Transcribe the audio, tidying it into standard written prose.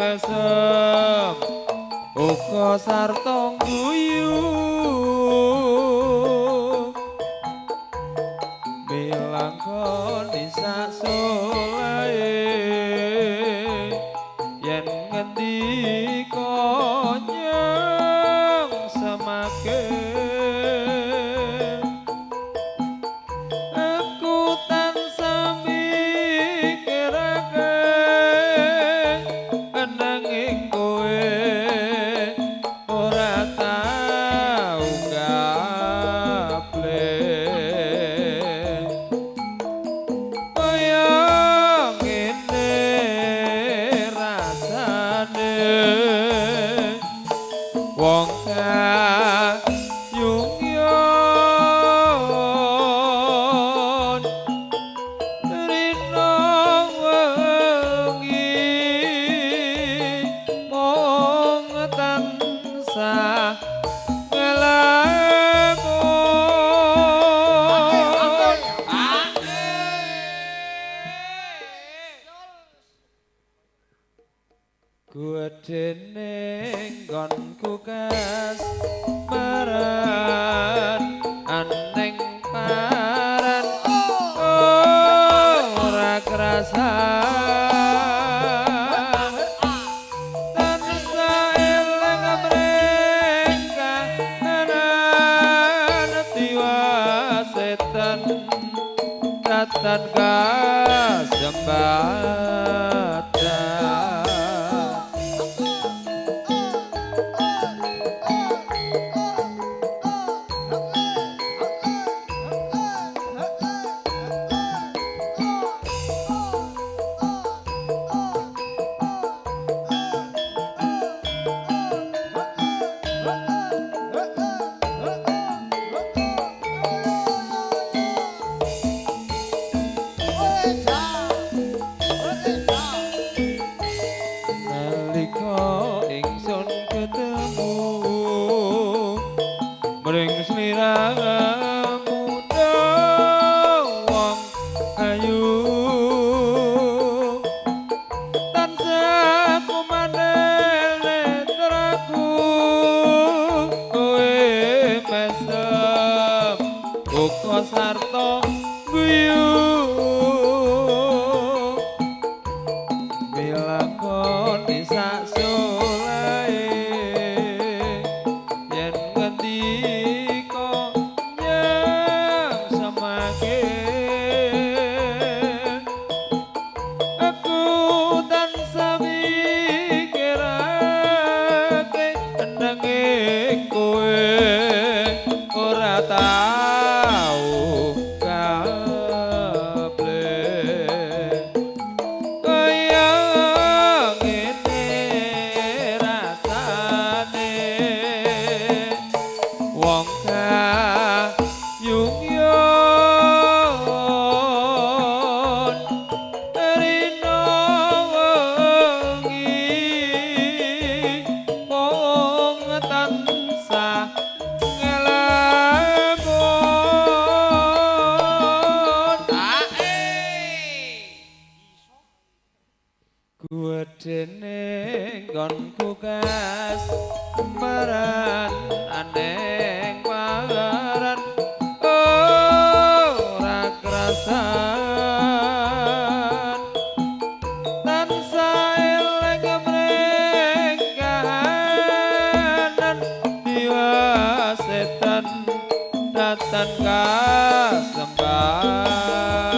mesem uga sarta guyu milangkoni sak solahe yen ngendika nyang semake aku tansah mikirake nanging kowe ora tau gaple kaya ngene rasane wong kayungyon rino wengi mung tansah ngelakon gedene nggonku kasmaran aneng paran ora kerasa tansah eling mereka nanti wasetan tatan kasembatan nalika ingsun ketemu mring sliramu wong ayu tansah kumanel netraku kowe mesem uga sarta guyu milangkoni sak solahe yen ngendika nyang semake aku tansah mikirake nanging kowe ora tau gaple kaya ngene rasane wong kayungyon rino wengi mung tansah ngelakon gedene nggonku kasmaran aneng paran ora kerasan tansah eling mrengkahanan diwasetan tatan kasembatan